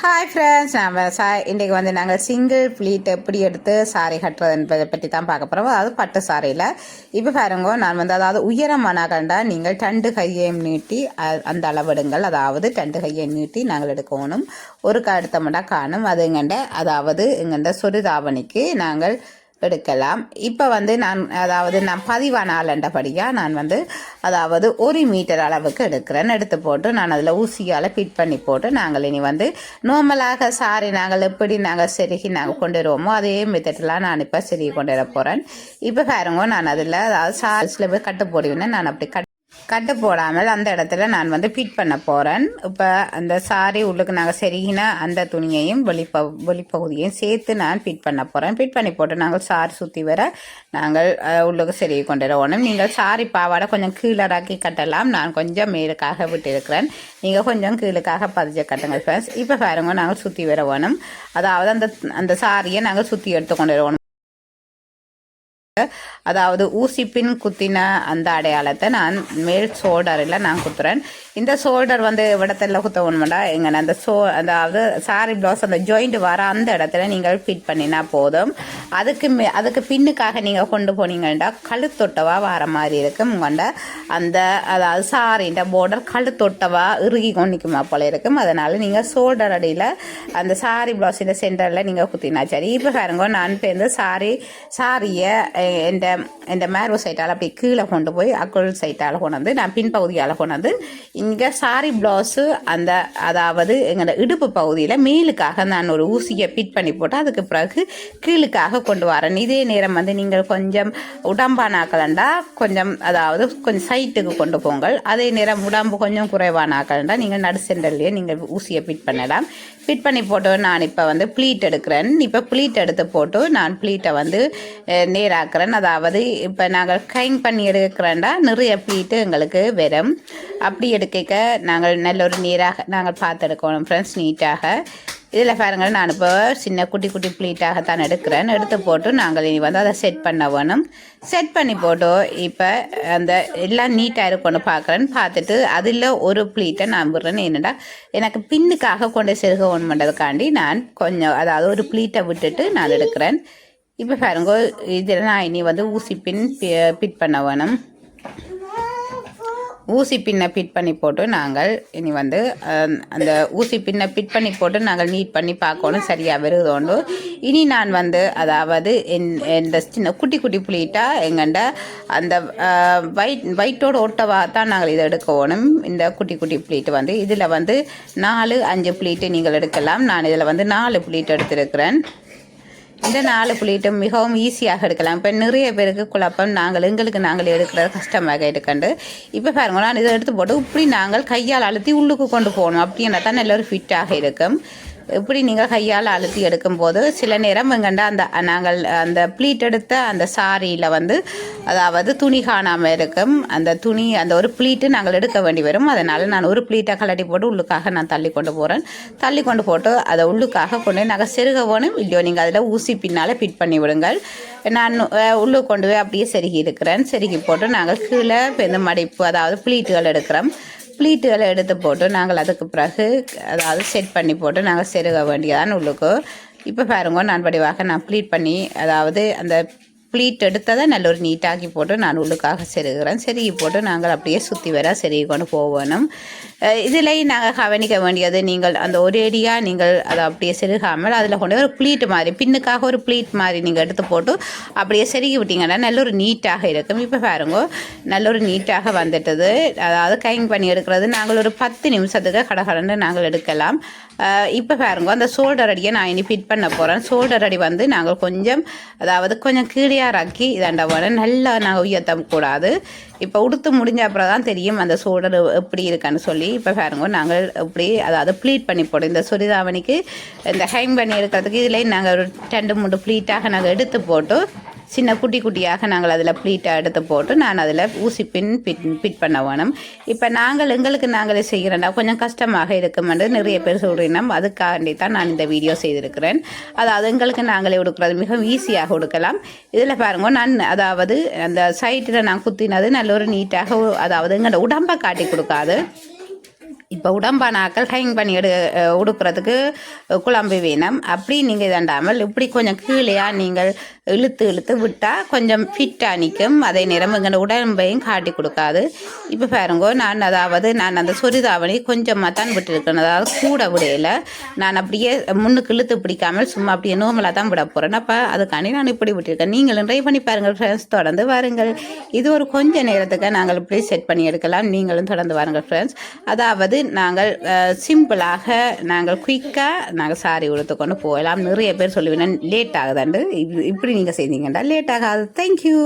Hi friends, நம்ம இன்றைக்கி வந்து நாங்கள் சிங்கிள் ப்ளீட் எப்படி எடுத்து சாரி கட்டுறதுன்றதை பற்றி தான் பார்க்க போகிறோம். அதாவது பட்டு சாரியில் இப்போ பாருங்க, நான் வந்து அதாவது உயரமான கண்டா நீங்கள் 2 கையையும் நீட்டி அந்த அளவெடுங்கள். அதாவது 2 கையை நீட்டி நாங்கள் எடுக்கணும். ஒரு அடுத்தமண்டா காணும் அது எங்கண்ட, அதாவது எங்கண்ட சொருதாவணிக்கு நாங்கள் எடுக்கலாம். இப்போ வந்து நான் பதிவான ஆளண்டபடியாக நான் வந்து அதாவது 1 மீட்டர் அளவுக்கு எடுக்கிறேன். எடுத்து போட்டு நான் அதில் ஊசியால் ஃபிட் பண்ணி போட்டு நாங்கள் இனி வந்து நார்மலாக சாரி நாங்கள் எப்படி நாங்கள் செருகி நாங்கள் கொண்டு வருவோமோ அதே மெத்தட்லாம் நான் இப்போ செருகி கொண்டு வர போகிறேன். இப்போ பாருங்க, நான் அதில் அதாவது சாரிஸில் போய் கட்டு போடுவேன். நான் அப்படி கட்டு போடாமல் அந்த இடத்துல நான் வந்து ஃபிட் பண்ண போகிறேன். இப்போ அந்த சாரி உள்ளுக்கு நாங்கள் செருகின அந்த துணியையும் வெளிப்பகுதியையும் சேர்த்து நான் ஃபிட் பண்ண போகிறேன். ஃபிட் பண்ணி போட்டு நாங்கள் சாரி சுற்றி வர நாங்கள் உள்ளுக்கு செருகி கொண்டு வரணும். நீங்கள் சாரி பாவாடை கொஞ்சம் கீழடாக்கி கட்டலாம். நான் கொஞ்சம் மேலுக்காக விட்டுருக்கிறேன். நீங்கள் கொஞ்சம் கீழுக்காக பதிஞ்ச கட்டுங்க ஃப்ரெண்ட்ஸ். இப்போ பாருங்க, நாங்கள் சுற்றி வர வேணும். அதாவது அந்த சாரியை நாங்கள் சுற்றி எடுத்து கொண்டு வரணும். அதாவது ஊசி பின் குத்தின அந்த அடையாளத்தை நான் மேல் ஷோல்டரில் நான் குத்துறேன். இந்த ஷோல்டர் வந்து இடத்துல குத்தணும்டா எங்கன்னா அந்த அதாவது சாரி ப்ளவுஸ் அந்த ஜாயிண்ட் வர அந்த இடத்துல நீங்கள் ஃபிட் பண்ணினா போதும். அதுக்கு பின்னுக்காக நீங்கள் கொண்டு போனீங்கன்னா கழுத்தொட்டவா வர மாதிரி இருக்கும். கொண்ட அந்த அதாவது சாரின்ற பார்டர் கழுத்தொட்டவா இறுகி கொண்டிக்குமா போல இருக்கும். அதனால் நீங்கள் ஷோல்டர் அடியில் அந்த சாரி ப்ளவுஸின் சென்டரில் நீங்கள் குத்தினா சரி. இப்போ பாருங்க, நான் இப்போ இந்த சாரியை இந்த மேர்வ சைட்டால் அப்படி கீழே கொண்டு போய் அக்குள் சைட்டால் கொண்டு நான் பின்பகுதியால் கொண்டு இங்கே சாரி ப்ளவுஸு அந்த அதாவது எங்களோட இடுப்பு பகுதியில் மேலுக்காக நான் ஒரு ஊசியை ஃபிட் பண்ணி போட்டு அதுக்கு பிறகு கீழுக்காக கொண்டு வரேன். இதே நேரம் வந்து நீங்கள் கொஞ்சம் உடம்பானாக்கலண்டா கொஞ்சம் அதாவது கொஞ்சம் சைட்டுக்கு கொண்டு போங்கள். அதே நேரம் உடம்பு கொஞ்சம் குறைவானாக்கலண்டா நீங்கள் நடு சென்டர்லேயே நீங்கள் ஊசியை ஃபிட் பண்ணலாம். ஃபிட் பண்ணி போட்டு நான் இப்போ வந்து ப்ளீட் எடுக்கிறேன். இப்போ ப்ளீட் எடுத்து போட்டு நான் ப்ளீட்டை வந்து நேராக்குறேன். அதாவது இப்போ நாங்கள் கைங் பண்ணி எடுக்கிறேன்டா நிறைய ப்ளீட்டு எங்களுக்கு வரும். அப்படி எடுக்க நாங்கள் நல்ல ஒரு நீராக நாங்கள் பார்த்து எடுக்கணும் ஃப்ரெண்ட்ஸ், நீட்டாக. இதில் பாருங்கள், நான் இப்போ சின்ன குட்டி குட்டி ப்ளீட்டாகத்தான் எடுக்கிறேன். எடுத்து போட்டு நாங்கள் இனி வந்து அதை செட் பண்ண வேணும். செட் பண்ணி போட்டு இப்போ அந்த எல்லாம் நீட்டாக இருக்கணும் பார்க்குறேன்னு பார்த்துட்டு அதில் ஒரு ப்ளீட்டை நான் விடுறேன்னு. என்னடா எனக்கு பின்னுக்காக கொண்டு செருக ஒன்று பண்ணுறதுக்காண்டி நான் கொஞ்சம் அதாவது ஒரு ப்ளீட்டை விட்டுட்டு நான் எடுக்கிறேன். இப்போ பாருங்க, இதில் நான் இனி வந்து ஊசி பின் ஃபிட் பண்ண வேணும். ஊசி பின்னை ஃபிட் பண்ணி போட்டு நாங்கள் இனி வந்து அந்த ஊசி பின்னை ஃபிட் பண்ணி போட்டு நாங்கள் நீட் பண்ணி பார்க்கணும் சரியாக வருதோண்டு. இனி நான் வந்து அதாவது இந்த சின்ன குட்டி குட்டி ப்ளீட்டாக எங்கண்ட அந்த வயிட்டோட ஒட்டவா தான் நாங்கள் இதை எடுக்கணும். இந்த குட்டி குட்டி ப்ளீட்டு வந்து இதில் வந்து 4-5 ப்ளீட்டு நீங்கள் எடுக்கலாம். நான் இதில் வந்து 4 ப்ளீட் எடுத்திருக்கிறேன். இந்த 4 ப்ளீட்டும் மிகவும் ஈஸியாக எடுக்கலாம். இப்போ நிறைய பேருக்கு குழப்பம், எங்களுக்கு நாங்கள் எடுக்கிறது கஷ்டமாக எடுக்கண்டு. இப்போ பாருங்க, நான் இதை எடுத்து போட்டு இப்படி நாங்கள் கையால் அழுத்தி உள்ளுக்கு கொண்டு போகணும். அப்படின்னா தான் நல்ல ஒரு ஃபிட்டாக இருக்கும். இப்படி நீங்கள் கையால் அழுத்தி எடுக்கும்போது சில நேரம் எங்கண்டா நாங்கள் அந்த ப்ளீட் எடுத்த அந்த சாரியில் வந்து அதாவது துணி காணாமல் இருக்கும். அந்த துணி அந்த ஒரு ப்ளீட்டு நாங்கள் எடுக்க வேண்டி வரும். அதனால் நான் ஒரு ப்ளீட்டை கலட்டி போட்டு உள்ளுக்காக நான் தள்ளி கொண்டு போகிறேன். தள்ளி கொண்டு போட்டு அதை உள்ளுக்காக கொண்டு நாங்கள் செருக வேணும். இல்லையோ நீங்கள் அதில் ஊசி பின்னால் ஃபிட் பண்ணி விடுங்கள். நான் உள்ளுக்கு கொண்டு போய் அப்படியே செருகி இருக்கிறேன். செருகி போட்டு நாங்கள் கீழே இந்த மடிப்பு அதாவது ப்ளீட்டுகள் எடுக்கிறோம். ப்ளீட்டுகளை எடுத்து போட்டு நாங்கள் அதுக்கு பிறகு அதாவது செட் பண்ணி போட்டு நாங்கள் செருக வேண்டியதான் உள்ளுக்கு. இப்போ பாருங்க, நான் படிவாக நான் ப்ளீட் பண்ணி அதாவது அந்த ப்ளீட் எடுத்ததை நல்ல ஒரு நீட்டாக்கி போட்டு நான் உள்ளுக்காக செருகிறேன். செருகி போட்டு நாங்கள் அப்படியே சுற்றி வர செருகி கொண்டு போகணும். இதில் நாங்கள் கவனிக்க வேண்டியது, நீங்கள் அந்த ஒரேடியாக நீங்கள் அதை அப்படியே செருகாமல் அதில் கொண்டு ஒரு ப்ளீட் மாதிரி பின்னுக்காக ஒரு ப்ளீட் மாதிரி நீங்கள் எடுத்து போட்டு அப்படியே செருகி விட்டீங்கன்னா நல்ல ஒரு நீட்டாக இருக்கும். இப்போ பாருங்க, நல்ல ஒரு நீட்டாக வந்துட்டது. அதாவது கைங் பண்ணி எடுக்கிறது நாங்கள் ஒரு 10 நிமிஷத்துக்கு கடகடன்னு நாங்கள் எடுக்கலாம். இப்போ பாருங்க, அந்த ஷோல்டர் அடியை நான் இனி ஃபிட் பண்ண போகிறேன். ஷோல்டர் அடி வந்து நாங்கள் கொஞ்சம் அதாவது கொஞ்சம் கீழியாராக்கி இதாண்ட வேலை நல்லா நாங்கள் உயர்த்தக்கூடாது. இப்போ உடுத்து முடிஞ்ச அப்புறம் தான் தெரியும் அந்த ஷோல்டர் எப்படி இருக்கான்னு சொல்லி. இப்போ பாருங்க, நாங்கள் இப்படி அதாவது ப்ளீட் பண்ணி போடும் இந்த சுடிதாவணிக்கு இந்த ஹேங் பண்ணி எடுக்கிறதுக்கு இதில் நாங்கள் ஒரு 2-3 ப்ளீட்டாக நாங்கள் எடுத்து போட்டு சின்ன குட்டி குட்டியாக நாங்கள் அதில் ப்ளீட்டை எடுத்து போட்டு நான் அதில் ஊசி பின் ஃபிட் பண்ண வேணும். இப்போ எங்களுக்கு நாங்களே செய்கிறேன்டா கொஞ்சம் கஷ்டமாக இருக்குமென்று நிறைய பேர் சொல்கிறேன். அதுக்காண்டி தான் நான் இந்த வீடியோ செய்திருக்கிறேன். அதாவது எங்களுக்கு நாங்களே உடுக்கிறது மிகவும் ஈஸியாக உடுக்கலாம். இதில் பாருங்க, நான் அதாவது அந்த சைட்டில் நான் குத்தினது நல்ல ஒரு நீட்டாக அதாவது எங்களோட உடம்பை காட்டி கொடுக்காது. இப்போ உடம்பானாக்கள் ஹேங் பண்ணி உடுக்கிறதுக்கு குழம்பு வேணும். அப்படி நீங்கள் இதாண்டாமல் இப்படி கொஞ்சம் கீழேயா நீங்கள் இழுத்து இழுத்து விட்டால் கொஞ்சம் ஃபிட்டாக நிற்கும். அதே நேரம் எங்கள் உடம்பையும் காட்டி கொடுக்காது. இப்போ பாருங்கோ, நான் அந்த சொரிதாவணி கொஞ்சமாக தான் விட்டுருக்கேன். அதாவது கூட விடையில நான் அப்படியே முன்னுக்கு இழுத்து பிடிக்காமல் சும்மா அப்படியே நோமலாக தான் விட போகிறேன். அப்போ அதுக்காண்டி நான் இப்படி விட்டுருக்கேன். நீங்களும் ட்ரை பண்ணி பாருங்கள் ஃப்ரெண்ட்ஸ். தொடர்ந்து வாருங்கள். இது ஒரு கொஞ்ச நேரத்துக்கு நாங்கள் இப்படி செட் பண்ணி எடுக்கலாம். நீங்களும் தொடர்ந்து வாருங்கள் ஃப்ரெண்ட்ஸ். அதாவது நாங்கள் சிம்பிளாக நாங்கள் குயிக்காக நாங்கள் சாரி உடுத்து கொண்டு போகலாம். நிறைய பேர் சொல்லுவேன் லேட் ஆகுதாண்டு. இப்படி நீங்கள் செய்தீங்கன்னா லேட் ஆகாது. தேங்க்யூ.